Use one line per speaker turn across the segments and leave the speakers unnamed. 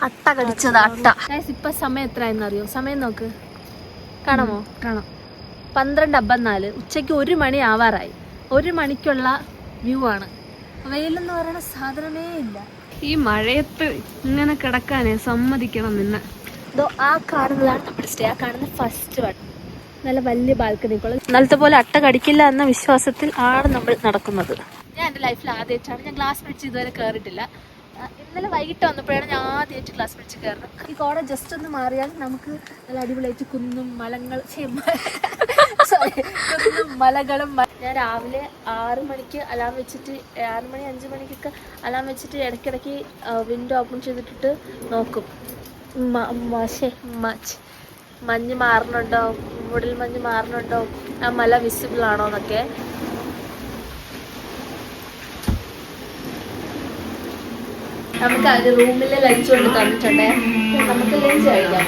അട്ട കടിച്ചത് അട്ട. ഇപ്പൊ സമയം എത്രയെന്ന് അറിയോ? സമയം നോക്ക്, കാണാമോ? കാണാം. 12:54. ഉച്ചയ്ക്ക് 1 മണി ആവാറായി. 1 മണിക്കുള്ള വ്യൂ ആണ്. വെയിലെന്ന് പറയുന്ന സാധനമേ ഇല്ല.
ഈ മഴയത്ത് ഇങ്ങനെ കിടക്കാനേ സമ്മതിക്കണം നിന്ന്.
ആ കാണുന്നതാണ് നമ്മുടെ സ്റ്റേ. ആ കാണുന്ന ഫസ്റ്റ് വൺ. നല്ല വലിയ ബാൽക്കണിക്കുള്ള. ഇന്നലത്തെ പോലെ അട്ട കടിക്കില്ല എന്ന വിശ്വാസത്തിൽ ആണ് നമ്മൾ നടക്കുന്നത്. ഞാൻ എൻ്റെ ലൈഫിൽ ആദ്യമായിട്ടാണ്, ഞാൻ ഗ്ലാസ് ബ്രിഡ്ജ് ഇതുവരെ കയറിയിട്ടില്ല. ഇന്നലെ വൈകിട്ട് വന്നപ്പോഴാണ് ഞാൻ ആദ്യമായിട്ട് ഗ്ലാസ് ബ്രിഡ്ജ് കയറുന്നത്. ഈ കോട ജസ്റ്റ് ഒന്ന് മാറിയാൽ നമുക്ക് നല്ല അടിപൊളിയായിട്ട് കുന്നും കുന്നും മലകളും. ഞാൻ രാവിലെ 6 മണിക്ക് അലാം വെച്ചിട്ട് 6 മണി 5 മണിക്കൊക്കെ അലാം വെച്ചിട്ട് ഇടയ്ക്കിടയ്ക്ക് വിൻഡോ ഓപ്പൺ ചെയ്തിട്ടിട്ട് നോക്കും മഞ്ഞ് മാറുന്നുണ്ടോ, മൂടൽ മഞ്ഞ് മാറുന്നുണ്ടോ, ആ മല വിസിബിൾ ആണോ എന്നൊക്കെ. നമുക്ക് ഒരു റൂമിൽ ലഞ്ച് കൊണ്ട് തന്നിട്ടുണ്ടേ, നമുക്ക് ലഞ്ച് കഴിക്കാം.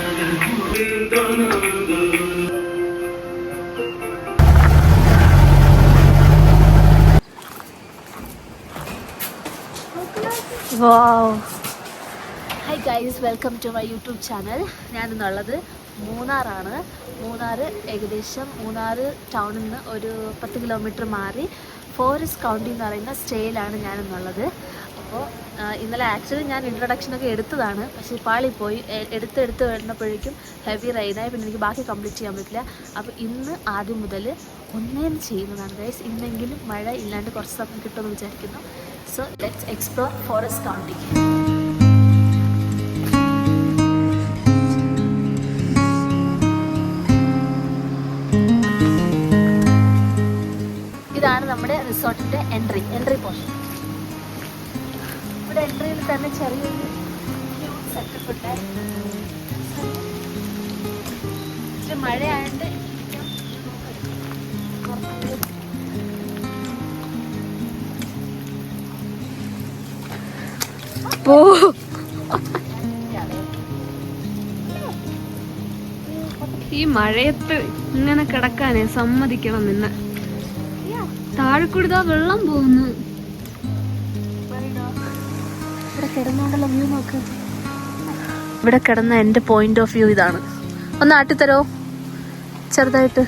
Hi guys, welcome to my YouTube channel. ഞാനിന്നുള്ളത് മൂന്നാറാണ്. ഏകദേശം മൂന്നാർ ടൗണിൽ നിന്ന് ഒരു 10 കിലോമീറ്റർ മാറി ഫോറസ്റ്റ് കൗണ്ടി എന്ന് പറയുന്ന സ്റ്റേയിലാണ് ഞാനിന്നുള്ളത്. അപ്പോൾ ഇന്നലെ ആക്ച്വലി ഞാൻ ഇൻട്രൊഡക്ഷനൊക്കെ എടുത്തതാണ്, പക്ഷേ പാളിപ്പോയി. എടുത്ത് വരുന്നപ്പോഴേക്കും ഹെവി റെയിനായി, പിന്നെ എനിക്ക് ബാക്കി കംപ്ലീറ്റ് ചെയ്യാൻ പറ്റില്ല. അപ്പോൾ ഇന്ന് ആദ്യം മുതൽ ഒന്നേന്ന് ചെയ്യുന്നതാണ് ഗൈസ്. ഇന്നെങ്കിലും മഴ ഇല്ലാണ്ട് കുറച്ച് സമയം കിട്ടുമെന്ന് വിചാരിക്കുന്നു. So let's explore forest county. ഇതാണ് നമ്മുടെ റിസോർട്ടിൻ്റെ എൻട്രി പോർഷൻ. ഇവിടെ എൻട്രിയിൽ തന്നെ ചെറിയൊരു സെറ്റപ്പ് ഉണ്ട്. പക്ഷെ മഴയായതുകൊണ്ട്
ഈ മഴയത്ത് ഇങ്ങനെ കിടക്കാനേ സമ്മതിക്കണം നിന്ന്. താഴെക്കൂടി വെള്ളം പോകുന്നു.
ഇവിടെ കിടന്ന എൻ്റെ പോയിന്റ് ഓഫ് വ്യൂ ഇതാണ്. ഒന്ന് ആട്ടിത്തരോ ചെറുതായിട്ട്?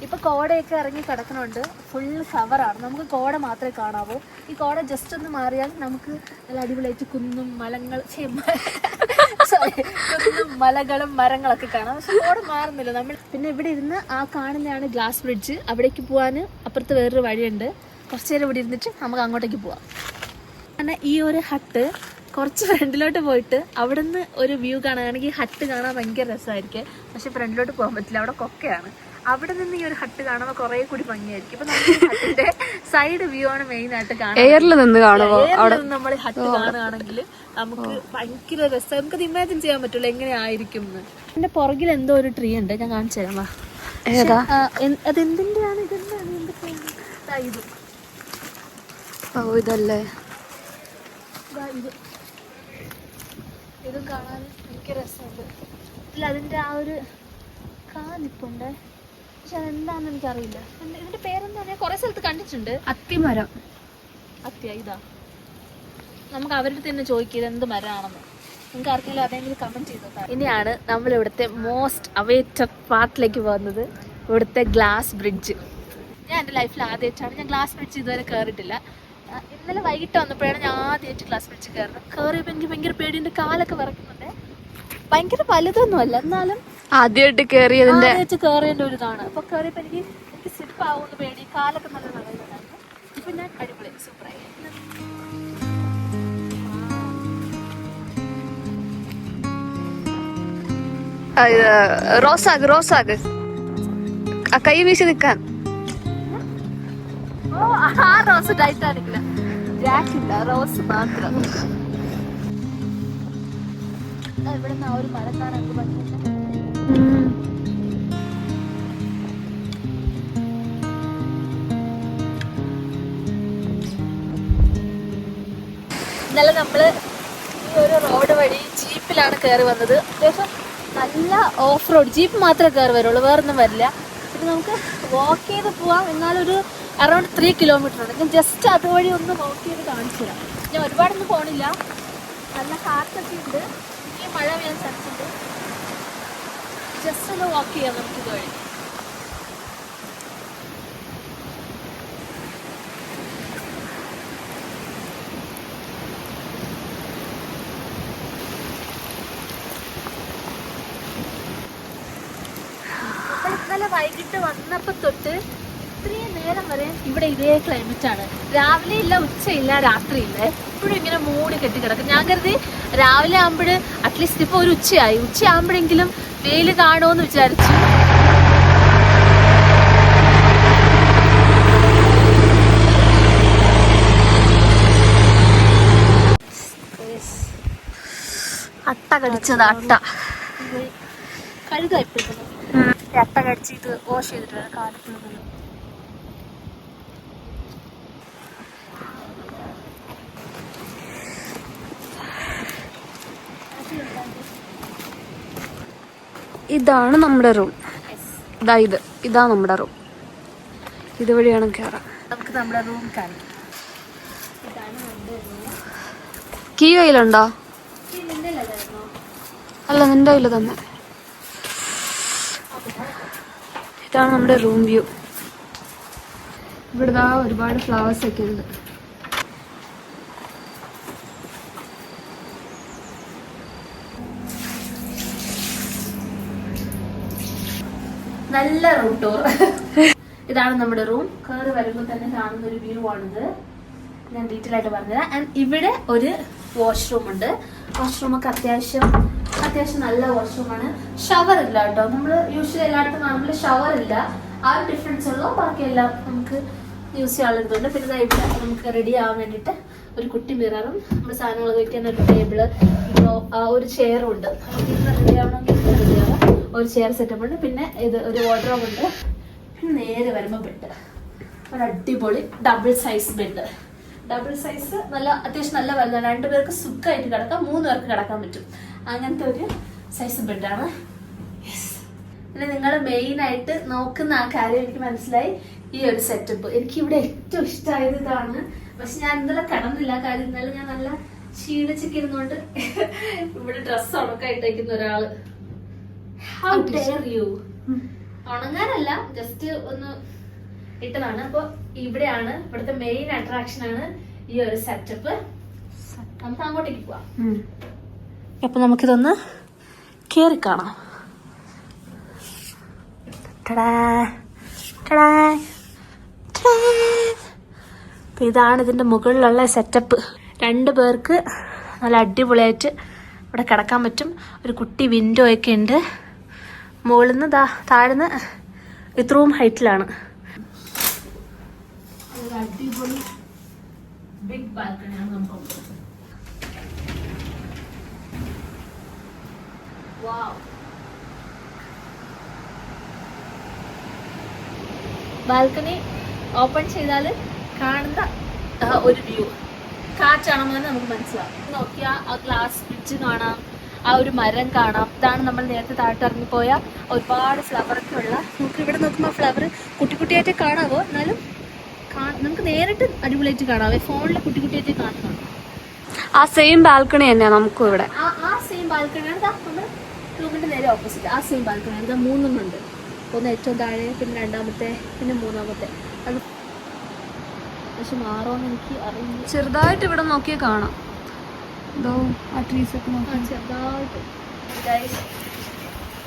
ഇപ്പൊ കോടയൊക്കെ ഇറങ്ങി കിടക്കണുണ്ട്. ഫുൾ കവറാണ്, നമുക്ക് കോട മാത്രമേ കാണാവൂ. ഈ കോട ജസ്റ്റ് ഒന്ന് മാറിയാൽ നമുക്ക് നല്ല അടിപൊളിയായിട്ട് കുന്നും മലകളും മരങ്ങളൊക്കെ കാണാം. പക്ഷെ കോട മാറുന്നില്ല നമ്മൾ. പിന്നെ ഇവിടെ ഇരുന്ന് ആ കാണുന്നതാണ് ഗ്ലാസ് ബ്രിഡ്ജ്. അവിടേക്ക് പോകാൻ അപ്പുറത്ത് വേറൊരു വഴിയുണ്ട്. കുറച്ച് നേരം ഇവിടെ ഇരുന്നിട്ട് നമുക്ക് അങ്ങോട്ടേക്ക് പോവാം. അങ്ങനെ ഈ ഒരു ഹട്ട് കുറച്ച് ഫ്രണ്ടിലോട്ട് പോയിട്ട് അവിടെ നിന്ന് ഒരു വ്യൂ കാണുകയാണെങ്കിൽ ഹട്ട് കാണാൻ ഭയങ്കര രസമായിരിക്കും. പക്ഷെ ഫ്രണ്ടിലോട്ട് പോകാൻ പറ്റില്ല, അവിടെ കൊക്കയാണ്. അവിടെ നിന്ന് ഈ ഒരു ഹട്ട് കാണുമ്പോൾ കുറെ കൂടി ഭംഗിയായിരിക്കും. ഇപ്പൊ നമുക്ക് ഹട്ടിന്റെ സൈഡ് വ്യൂ ആണ് മെയിൻ ആയിട്ട് കാണുന്നത്.
എയറിൽ നിന്ന്
നമ്മൾ ഹട്ട് കാണുകയാണെങ്കിൽ നമുക്ക് ഭയങ്കര രസം. നമുക്കത് ഇമാജിൻ ചെയ്യാൻ പറ്റുള്ളൂ എങ്ങനെയായിരിക്കും എന്ന്. എന്റെ പുറകിൽ എന്തോ ഒരു ട്രീ ഉണ്ട്, ഞാൻ കാണിച്ചു തരാം. അതെന്തിന്റെയാണ്?
ഇതല്ലേ
ഇതും കാണാൻ എനിക്ക് രസമുണ്ട്. ഇതിൽ അതിന്റെ ആ ഒരു കാലിപ്പുണ്ട്, പക്ഷെ അതെന്താണെന്ന് എനിക്കറിയില്ല. ഇതിന്റെ പേരെന്താ? ഞാൻ കുറെ സ്ഥലത്ത് കണ്ടിട്ടുണ്ട്.
അത്തിമരം.
ഇതാ, നമുക്ക് അവരുടെ തന്നെ ചോദിക്കുക എന്ത് മരമാണെന്ന്. നിങ്ങൾക്ക് ആർക്കെങ്കിലും അതെങ്കിലും കമന്റ് ചെയ്തോ. ഇനിയാണ് നമ്മൾ ഇവിടുത്തെ മോസ്റ്റ് അവൈറ്റഡ് പാർട്ടിലേക്ക് പോകുന്നത്, ഇവിടുത്തെ ഗ്ലാസ് ബ്രിഡ്ജ്. ഞാൻ എൻ്റെ ലൈഫിൽ ആദ്യമായിട്ടാണ്, ഞാൻ ഗ്ലാസ് ബ്രിഡ്ജ് ഇതുവരെ കയറിയിട്ടില്ല. ഇന്നലെ വൈകിട്ട് വന്നപ്പോഴാണ് ഞാൻ ആദ്യമായിട്ട് ഗ്ലാസ് ബ്രിഡ്ജ് കയറുന്നത്. കയറിയപ്പോൾ എനിക്ക് ഭയങ്കര പേടി, എൻ്റെ കാലൊക്കെ വിറക്കുന്നുണ്ട്. ഭയങ്കര വലുതൊന്നുമല്ല, എന്നാലും
ആദ്യമായിട്ട് കയറിയതിന്റെ
ഒരു ഇതാണ്. അപ്പൊ കയറിയപ്പോ എനിക്ക് സ്ലിപ്പ് ആവുമെന്ന് പേടി, കാലൊക്കെ നല്ല നല്ലതായിരുന്നു. ഇപ്പൊ ഞാൻ അടിപൊളി സൂപ്പറായി.
റോസാഗ് കൈ വീശി നിൽക്കാൻ.
ഓ, ആ റോസ് ടൈറ്റാനിക്കില്ല, ജാക്കില്ല, റോസ് മാത്രം. ഇവിടെ നിന്ന് ആ ഒരു മരം കാണാൻ ഭംഗിയില്ല. ഇന്നലെ നമ്മള് ഈ ഒരു റോഡ് വഴി ജീപ്പിലാണ് കയറി വന്നത്. അത്യാവശ്യം നല്ല ഓഫ് റോഡ്. ജീപ്പ് മാത്രമേ കയറി വരുള്ളൂ, വേറൊന്നും വരില്ല. പിന്നെ നമുക്ക് വാക്ക് ചെയ്ത് പോവാം. എന്നാലൊരു അറൗണ്ട് 3 കിലോമീറ്റർ ഉണ്ട്. ഞാൻ ജസ്റ്റ് അതുവഴി ഒന്ന് വാക്ക് ചെയ്ത് കാണിച്ചു തരാം. ഞാൻ ഒരുപാടൊന്നും പോകണില്ല. നല്ല കാറ്റൊക്കെ ഉണ്ട്. ഈ മഴ പെയ്യാൻ ചാൻസ് ഉണ്ട്. ജസ്റ്റ് ഒന്ന് വാക്ക് ചെയ്യാം നമുക്ക് ഇതുവഴി. ഇന്നലെ വൈകിട്ട് വന്നപ്പോൾ തൊട്ട് ഇത്രയും നേരം വരെ ഇവിടെ ഇതേ ക്ലൈമറ്റാണ്. രാവിലെ ഇല്ല, ഉച്ചയില്ല, രാത്രിയില്ല. എപ്പോഴും ഇങ്ങനെ മൂടി കെട്ടി കിടക്കും. ഞാൻ കരുതി രാവിലെ ആകുമ്പോൾ അറ്റ്ലീസ്റ്റ് ഇപ്പോൾ ഒരു ഉച്ചയാകുമ്പോഴെങ്കിലും വെയിൽ കാണുമെന്ന് വിചാരിച്ചു. അട്ട കടിച്ചത് അട്ട കഴുക എപ്പോഴും അട്ട കടിച്ച് ഇത് വാഷ് ചെയ്തിട്ട് വേണം കാലത്ത്.
ഇതാണ് നമ്മുടെ റൂം. ഇതാ നമ്മുടെ റൂം. ഇതുവഴിയാണ് കയറാം.
നമുക്ക് നമ്മുടെ റൂം കാണിക്കാം. ഇതാണ് നമ്മുടെ റൂം.
കീ കയ്യിലുണ്ടോ? അല്ല, നിന്റെ കയ്യിൽ തന്നെ. ഇതാണ് നമ്മുടെ റൂം വ്യൂ. ഇവിടെ ഒരുപാട് ഫ്ലവേഴ്സ് ഒക്കെ ഉണ്ട്.
നല്ല റൂം ടൂർ. ഇതാണ് നമ്മുടെ റൂം. കയറി വരുമ്പോൾ തന്നെ കാണുന്ന ഒരു വ്യൂ ആണിത്. ഞാൻ ഡീറ്റെയിൽ ആയിട്ട് പറഞ്ഞുതരാം. ആൻഡ് ഇവിടെ ഒരു വാഷ്റൂം ഉണ്ട്. വാഷ്റൂമൊക്കെ അത്യാവശ്യം നല്ല വാഷ്റൂമാണ്. ഷവർ ഇല്ല കേട്ടോ. നമ്മൾ യൂഷ്വലി എല്ലായിടത്തും കാണുമ്പോൾ ഷവർ ഇല്ല. ആ ഒരു ഡിഫറൻസ് ഉള്ളൂ. ബാക്കിയെല്ലാം നമുക്ക് യൂസ് ചെയ്യാനുള്ളതുകൊണ്ട്. പിന്നെ ഇവിടെ നമുക്ക് റെഡി ആവാൻ വേണ്ടിയിട്ട് ഒരു കുട്ടി മിററും നമ്മൾ സാധനങ്ങൾ വയ്ക്കാൻ ഒരു ടേബിള്, ഒരു ചെയറും ഉണ്ട്. റെഡി ആവണമെങ്കിൽ ഒരു ചെയർ സെറ്റപ്പ് ഉണ്ട്. പിന്നെ ഇത് ഒരു വാർഡ്രോബ് ഉണ്ട്. പിന്നെ നേരെ വരുമ്പോൾ ബെഡ്, ഒരു അടിപൊളി double size bed. Double size അത്യാവശ്യം നല്ല വലുതാണ്. 2 പേർക്ക് സുഖമായിട്ട് കിടക്കാം, 3 പേർക്ക് കിടക്കാൻ പറ്റും. അങ്ങനത്തെ ഒരു സൈസ് ബെഡാണ്. പിന്നെ നിങ്ങൾ മെയിനായിട്ട് നോക്കുന്ന ആ കാര്യം എനിക്ക് മനസ്സിലായി. ഈ ഒരു സെറ്റപ്പ് എനിക്കിവിടെ ഏറ്റവും ഇഷ്ടമായത് ഇതാണ്. പക്ഷെ ഞാൻ ഇന്നലെ കിടന്നില്ല. കാര്യം ഇന്നലെ ഞാൻ നല്ല ക്ഷീണിച്ചൊക്കെ ഇരുന്നോണ്ട് ഇവിടെ ഡ്രസ്സ് ഉണക്കായിട്ടേക്കുന്ന ഒരാള്. How dare you? ഉണങ്ങാനല്ല, ജസ്റ്റ് ഒന്ന് ഇട്ടതാണ്. അപ്പൊ ഇവിടെയാണ് ഇവിടുത്തെ മെയിൻ അട്രാക്ഷൻ ആണ് ഈ ഒരു സെറ്റപ്പ്. നമുക്ക് അങ്ങോട്ടേക്ക് പോവാം. അപ്പൊ നമുക്കിതൊന്ന് കേറി കാണാം. ഇതാണ് ഇതിന്റെ മുകളിലുള്ള സെറ്റപ്പ്. 2 പേർക്ക് നല്ല അടിപൊളിയായിട്ട് ഇവിടെ കിടക്കാൻ പറ്റും. ഒരു കുട്ടി വിൻഡോ ഒക്കെ ഉണ്ട്. മുകളിൽ നിന്ന് താഴ്ന്ന് ഇത്രയും ഹൈറ്റിലാണ്. അടിപൊളി ബിഗ് ബാൽക്കണിയാണ് നമുക്ക്. ബാൽക്കണി ഓപ്പൺ ചെയ്താൽ കാണുന്ന ഒരു വ്യൂ, കാറ്റാണെന്ന് നമുക്ക് മനസ്സിലാവും. നോക്കിയാൽ ആ ഗ്ലാസ് ബ്രിഡ്ജ് കാണാം, ആ ഒരു മരം കാണാം. ഇതാണ് നമ്മൾ നേരത്തെ താഴോട്ട് ഇറങ്ങിപ്പോയ ഒരുപാട് ഫ്ലവറൊക്കെ ഉള്ള. നമുക്ക് ഇവിടെ നോക്കുമ്പോൾ ഫ്ലവർ കുട്ടിയായിട്ട് കാണാവോ, എന്നാലും നമുക്ക് നേരിട്ട് അടിപൊളിയായിട്ട് കാണാവേ. ഫോണിൽ കുട്ടിയായിട്ട് കാണുന്നു.
ആ സെയിം ബാൽക്കണി തന്നെയാണ് നമുക്കും ഇവിടെ.
ആ സെയിം ബാൽക്കണിയാണ് നമ്മുടെ റൂമിന്റെ നേരെ ഓപ്പോസിറ്റ്. ആ സെയിം ബാൽക്കണിയാണ്. 3 ഉണ്ട്. ഒന്ന് ഏറ്റവും താഴെ, പിന്നെ 2ാമത്തെ, പിന്നെ 3ാമത്തെ. അത് പക്ഷെ മാറുമെന്ന് എനിക്ക് അറിയില്ല.
ചെറുതായിട്ട് ഇവിടെ നോക്കിയാൽ കാണാം. ആ ട്രീസ് ഒക്കെ
ചെറുതായിട്ട്.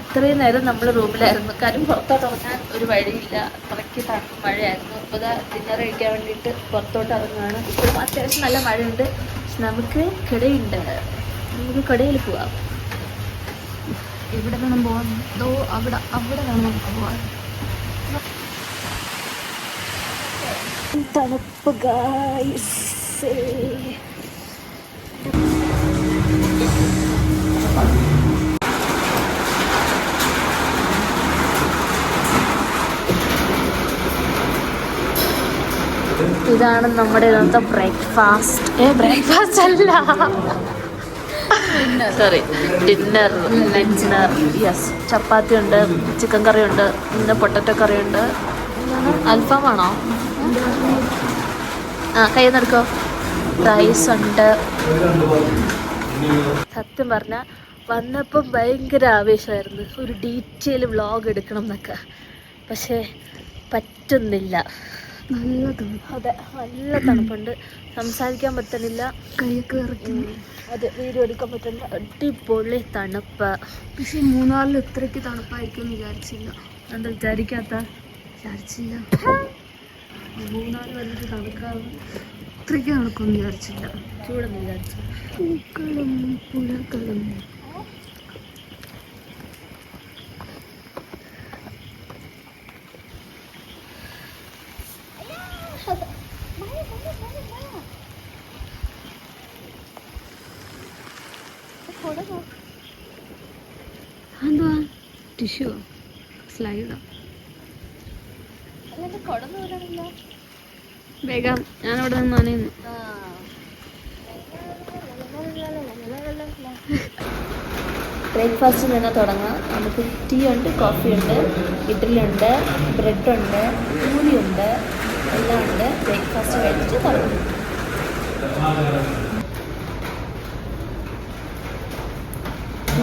ഇത്രയും നേരം നമ്മൾ റൂമിലായിരുന്നു. കാര്യം പുറത്തോട്ട് ഇറങ്ങാൻ ഒരു വഴിയില്ല. അത്രയ്ക്ക് തണുപ്പ് മഴയായിരുന്നു. അപ്പോൾ ഡിന്നർ കഴിക്കാൻ വേണ്ടിയിട്ട് പുറത്തോട്ട് ഇറങ്ങുകയാണ്. ഇപ്പോഴും അത്യാവശ്യം നല്ല മഴയുണ്ട്. പക്ഷെ നമുക്ക് കടയുണ്ട്. നമുക്ക് കടയിൽ പോവാം.
ഇവിടെ വേണം പോവാൻ. അവിടെ വേണം നമുക്ക് പോവാൻ.
തണുപ്പ് ഗായ്സ്. ഇതാണ് നമ്മുടെ ഇന്നത്തെ ബ്രേക്ക്ഫാസ്റ്റ്. ബ്രേക്ക്ഫാസ്റ്റ് അല്ല, സോറി ഡിന്നർ. യെസ്, ചപ്പാത്തി ഉണ്ട്, ചിക്കൻ കറി ഉണ്ട്, പിന്നെ പൊട്ടറ്റോ കറി ഉണ്ട്. അൽഫാമാണോ? ആ, കയ്യിൽ നിന്നെടുക്കോ. റൈസ് ഉണ്ട്. സത്യം പറഞ്ഞാൽ വന്നപ്പം ഭയങ്കര ആവേശമായിരുന്നു, ഒരു ഡീറ്റെയിൽ വ്ളോഗ് എടുക്കണം എന്നൊക്കെ. പക്ഷേ പറ്റുന്നില്ല.
നല്ല തണുപ്പ്.
അതെ, നല്ല തണുപ്പുണ്ട്, സംസാരിക്കാൻ പറ്റുന്നില്ല,
കൈയൊക്കെ വിറയ്ക്കുന്നു.
അതെ, വീഡിയോ എടുക്കാൻ പറ്റുന്നില്ല. അടിപൊളി തണുപ്പ്.
പക്ഷെ മൂന്നാറിൽ ഇത്രയ്ക്ക് തണുപ്പായിരിക്കും വിചാരിച്ചില്ല.
എന്താ വിചാരിക്കാത്ത?
വിചാരിച്ചില്ല
മൂന്നാല് വന്നിട്ട് തണുക്കാവും,
ഇത്രയ്ക്ക് തണുക്കൊന്നും വിചാരിച്ചില്ല.
ചൂടൊന്നും വിചാരിച്ചു.
പൂക്കളും പുഴകളും. എന്തുവാ? ടിഷ്യൂ സ്ലൈഡോ? വേഗം, ഞാനവിടെ നിന്ന് നനയുന്നു.
ബ്രേക്ക്ഫാസ്റ്റിൽ നിന്ന് തുടങ്ങാം. നമുക്ക് ടീ ഉണ്ട്, കോഫി ഉണ്ട്, ഇഡ്ഡലി ഉണ്ട്, ബ്രെഡ് ഉണ്ട്, പൂരി ഉണ്ട്, എല്ലാം ഉണ്ട്. ബ്രേക്ക്ഫാസ്റ്റ് കഴിച്ചിട്ട് തുടങ്ങും.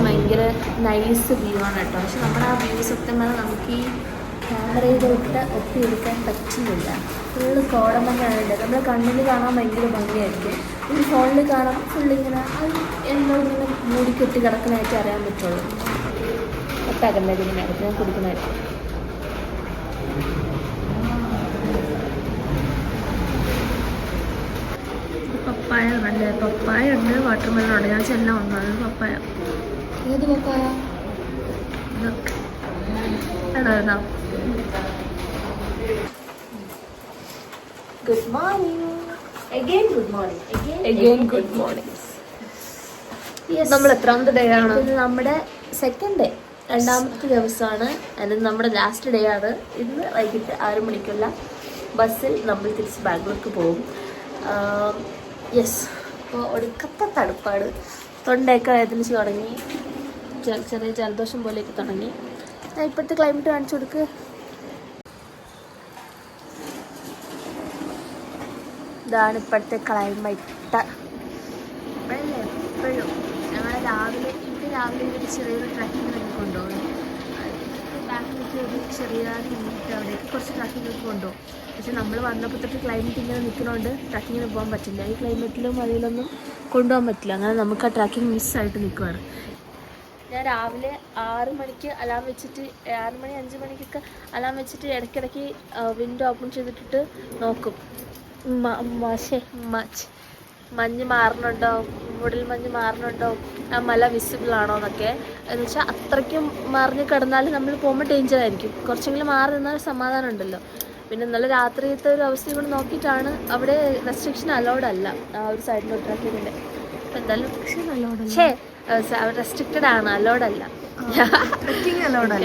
ഭയങ്കര നൈസ് വ്യൂ ആണ് കേട്ടോ. പക്ഷെ നമ്മുടെ ആ വ്യൂ സത്യം പറഞ്ഞാൽ നമുക്ക് ഈ ക്യാമറയിലോട്ട് ഒപ്പിയെടുക്കാൻ പറ്റുന്നില്ല. ഫുള്ള് കോടമഞ്ഞാണ്. നമ്മുടെ കണ്ണിൽ കാണാൻ ഭയങ്കര ഭംഗിയായിരിക്കും. ഈ ഫോണിൽ കാണാൻ ഫുള്ളിങ്ങനെ എല്ലാം ഇങ്ങനെ മൂടിക്കെട്ടി കിടക്കുന്നതായിട്ട് അറിയാൻ പറ്റുള്ളൂ. ഒട്ടാക്കണ്ടത് ഇങ്ങനെ ആയിരിക്കും, ഞാൻ കുടിക്കുന്നതായിരിക്കും. പപ്പായ നല്ല പപ്പായ ഉണ്ട്, വാട്ടർമെലൺ ഉണ്ട്. ഞാൻ ചെല്ലാം ഒന്നാണ് പപ്പായ. ഏത് പപ്പായ? എടാ good morning. Again good morning. Again good morning.
നമ്മൾ എത്രാമത്തെ ഡേ ആണ്?
ഇത് നമ്മുടെ സെക്കൻഡ് ഡേ, രണ്ടാമത്തെ ദിവസമാണ്. അതിന് നമ്മുടെ ലാസ്റ്റ് ഡേ ആണ്. ഇന്ന് വൈകിട്ട് 6 മണിക്കുള്ള ബസ്സിൽ നമ്മൾ തിരിച്ച് ബാംഗ്ലൂർക്ക് പോകും. യെസ്, അപ്പോൾ ഒടുക്കത്തെ തണുപ്പാണ്. തൊണ്ടയൊക്കെ വേദനിച്ച് തുടങ്ങി, ചെറിയ ജലദോഷം പോലെയൊക്കെ തുടങ്ങി. ഞാൻ ഇപ്പോഴത്തെ ക്ലൈമറ്റ് കാണിച്ചു കൊടുക്ക്. ഇതാണ് ഇപ്പോഴത്തെ ക്ലൈമറ്റ്. എപ്പോഴും ഞങ്ങൾ രാവിലെ ഒരു ചെറിയൊരു ട്രക്കിങ്ങിനൊക്കെ കൊണ്ടുപോകും. ബാക്കിലേക്ക് ഒരു ചെറിയ ഹില്ലിട്ട് അവിടേക്ക് കുറച്ച് ട്രക്കിങ്ങിനൊക്കെ കൊണ്ടുപോകും. പക്ഷെ നമ്മൾ വന്നപ്പോൾ തൊട്ട് ക്ലൈമറ്റ് ഇങ്ങനെ നിൽക്കുന്നതുകൊണ്ട് ട്രക്കിങ്ങിന് പോകാൻ പറ്റില്ല. ഈ ക്ലൈമറ്റിലും അതിലൊന്നും കൊണ്ടുപോകാൻ പറ്റില്ല. അങ്ങനെ നമുക്ക് ആ ട്രക്കിങ് മിസ്സായിട്ട് നിൽക്കുവാണ്. ഞാൻ രാവിലെ 6 മണിക്ക് അലാം വെച്ചിട്ട് 6 മണി 5 മണിക്കൊക്കെ അലാം വെച്ചിട്ട് ഇടയ്ക്കിടയ്ക്ക് വിൻഡോ ഓപ്പൺ ചെയ്തിട്ടിട്ട് നോക്കും. മഞ്ഞ് മാറുന്നുണ്ടോ, മൂടൽ മഞ്ഞ് മാറുന്നുണ്ടോ, ആ മല വിസിബിൾ ആണോ എന്നൊക്കെ. എന്ന് വെച്ചാൽ അത്രയ്ക്കും മറിഞ്ഞ് കിടന്നാൽ നമ്മൾ പോകുമ്പോൾ ഡേഞ്ചർ ആയിരിക്കും. കുറച്ചെങ്കിലും മാറി നിന്നാൽ സമാധാനം ഉണ്ടല്ലോ. പിന്നെ ഇന്നലെ രാത്രിയത്തെ ഒരു അവസ്ഥയും കൂടെ നോക്കിയിട്ടാണ്. അവിടെ റെസ്ട്രിക്ഷൻ അലൗഡ് അല്ല ആ ഒരു സൈഡിലോട്ട് ട്രക്കിങ്ങിൻ്റെ. അപ്പം എന്തായാലും റെസ്ട്രിക്റ്റഡ് ആണ്, അലൗഡ് അല്ല.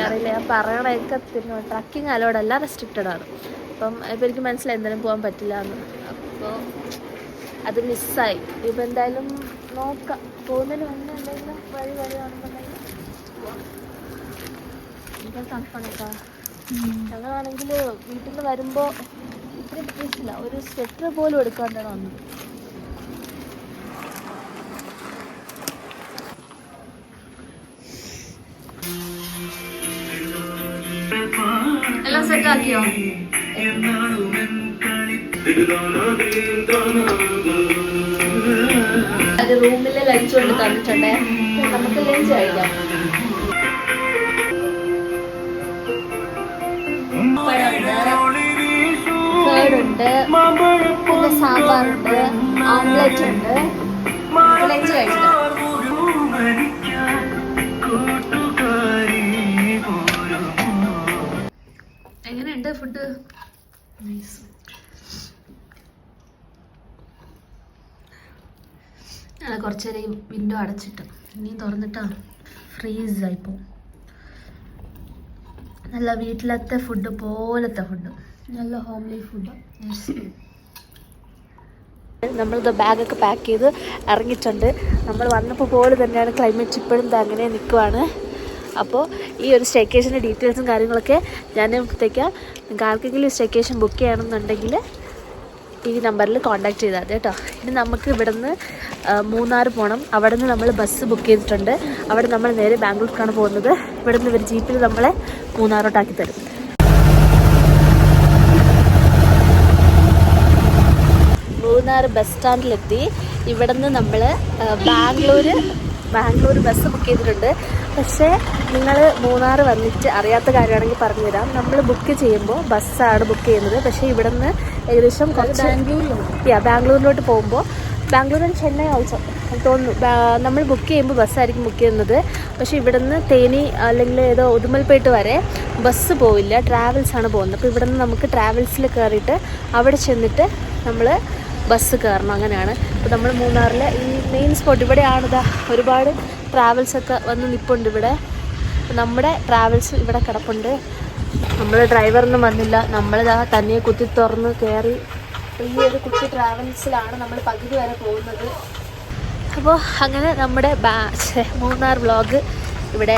അറിയില്ല, ഞാൻ പറയണതൊക്കെ തിരിഞ്ഞു. ട്രക്കിങ് അലൗഡ് അല്ല, റെസ്ട്രിക്റ്റഡ് ആണ്. അപ്പം ഇപ്പം എനിക്ക് മനസ്സിലായി എന്തായാലും പോകാൻ പറ്റില്ല എന്ന്. അപ്പോൾ അത് മിസ്സായി. ഇപ്പം എന്തായാലും നോക്കാം, പോകുന്നതിന് മുന്നേ എന്തെങ്കിലും വഴി കാണുന്നുണ്ടെങ്കിൽ പോവാം. എനിക്ക് തണുപ്പാണ് കേട്ടോ. ഞങ്ങളാണെങ്കിൽ വീട്ടിൽ നിന്ന് വരുമ്പോൾ ഇത്രയും പ്രതീക്ഷിച്ചില്ല, ഒരു സ്വെറ്റർ പോലും എടുക്കാണ്ടാണ് വന്നത്. എല്ലാം സെറ്റാക്കിയോ? അത് റൂമിലെ ലഞ്ച് കൊണ്ട് തന്നിട്ടുണ്ടേ. നമുക്ക് ലഞ്ച് കഴിക്കാം. കേടുണ്ട്, പിന്നെ സാമ്പാറുണ്ട്, ഓംലെറ്റ് ഉണ്ട്. ലഞ്ച് കഴിക്കാം. എങ്ങനെയുണ്ട് ഫുഡ്? കുറച്ച് നേരം വിൻഡോ അടച്ചിട്ട് ഇനിയും തുറന്നിട്ടാണ് ഫ്രീസായിപ്പോ. നല്ല വീട്ടിലത്തെ ഫുഡ് പോലത്തെ ഫുഡ്, നല്ല ഹോംലി ഫുഡ്. നമ്മളിത് ബാഗൊക്കെ പാക്ക് ചെയ്ത് ഇറങ്ങിയിട്ടുണ്ട്. നമ്മൾ വന്നപ്പോൾ പോലെ തന്നെയാണ് ക്ലൈമറ്റ് ഇപ്പോഴും അങ്ങനെ നിൽക്കുവാണ്. അപ്പോൾ ഈ ഒരു സ്റ്റേക്കേഷൻ്റെ ഡീറ്റെയിൽസും കാര്യങ്ങളൊക്കെ ഞാൻ കൊടുത്തേക്കാം. നിങ്ങൾക്ക് ആർക്കെങ്കിലും സ്റ്റേക്കേഷൻ ബുക്ക് ചെയ്യണമെന്നുണ്ടെങ്കിൽ ഈ നമ്പറിൽ കോൺടാക്ട് ചെയ്താൽ മതി കേട്ടോ. ഇനി നമുക്ക് ഇവിടുന്ന് മൂന്നാർ പോകണം. അവിടെ നിന്ന് നമ്മൾ ബസ് ബുക്ക് ചെയ്തിട്ടുണ്ട്. അവിടെ നമ്മൾ നേരെ ബാംഗ്ലൂർക്കാണ് പോകുന്നത്. ഇവിടെ നിന്ന് ഇവർ ജീപ്പിൽ നമ്മളെ മൂന്നാറോട്ടാക്കി തരും. മൂന്നാർ ബസ് സ്റ്റാൻഡിലെത്തി. ഇവിടെ നിന്ന് നമ്മൾ ബാംഗ്ലൂർ ബസ് ബുക്ക് ചെയ്തിട്ടുണ്ട്. പക്ഷേ നിങ്ങൾ മൂന്നാർ വന്നിട്ട് അറിയാത്ത കാര്യമാണെങ്കിൽ പറഞ്ഞുതരാം. നമ്മൾ ബുക്ക് ചെയ്യുമ്പോൾ ബസ്സാണ് ബുക്ക് ചെയ്യുന്നത്. പക്ഷേ ഇവിടെ നിന്ന് ഏകദേശം കുറച്ച് ബാംഗ്ലൂരിലോട്ട് പോകുമ്പോൾ ബാംഗ്ലൂർ ആൻഡ് ചെന്നൈ ഓൾസോ തോന്നുന്നു. നമ്മൾ ബുക്ക് ചെയ്യുമ്പോൾ ബസ്സായിരിക്കും ബുക്ക് ചെയ്യുന്നത്. പക്ഷേ ഇവിടെ നിന്ന് തേനി അല്ലെങ്കിൽ ഏതോ ഉദുമൽപേട്ട് വരെ ബസ് പോവില്ല, ട്രാവൽസാണ് പോകുന്നത്. അപ്പോൾ ഇവിടെ നിന്ന് നമുക്ക് ട്രാവൽസിൽ കയറിയിട്ട് അവിടെ ചെന്നിട്ട് നമ്മൾ ബസ് കയറണം. അങ്ങനെയാണ്. അപ്പോൾ നമ്മൾ മൂന്നാറിലെ ഈ മെയിൻ സ്പോട്ട് ഇവിടെയാണിതാ. ഒരുപാട് ട്രാവൽസൊക്കെ വന്ന് നിൽപ്പുണ്ട് ഇവിടെ. നമ്മുടെ ട്രാവൽസ് ഇവിടെ കിടപ്പുണ്ട്. നമ്മൾ ഡ്രൈവറൊന്നും വന്നില്ല. നമ്മളിതാ തന്നെ കുത്തി തുറന്ന് കയറി. ഈ ഒരു കുട്ടി ട്രാവൽസിലാണ് നമ്മൾ പകുതി വരെ പോകുന്നത്. അപ്പോൾ അങ്ങനെ നമ്മുടെ മൂന്നാർ വ്ളോഗ് ഇവിടെ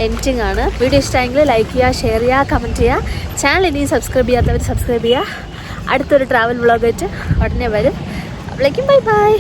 എൻഡിങ് ആണ്. വീഡിയോ ഇഷ്ടമെങ്കിൽ ലൈക്ക് ചെയ്യുക, ഷെയർ ചെയ്യുക, കമൻറ്റ് ചെയ്യുക. ചാനൽ ഇനിയും സബ്സ്ക്രൈബ് ചെയ്യാത്തവർ സബ്സ്ക്രൈബ് ചെയ്യുക. അടുത്തൊരു ട്രാവൽ വ്ളോഗ് ആയിട്ട് ഉടനെ വരും. അപ്പോഴേക്കും ബൈ ബൈ.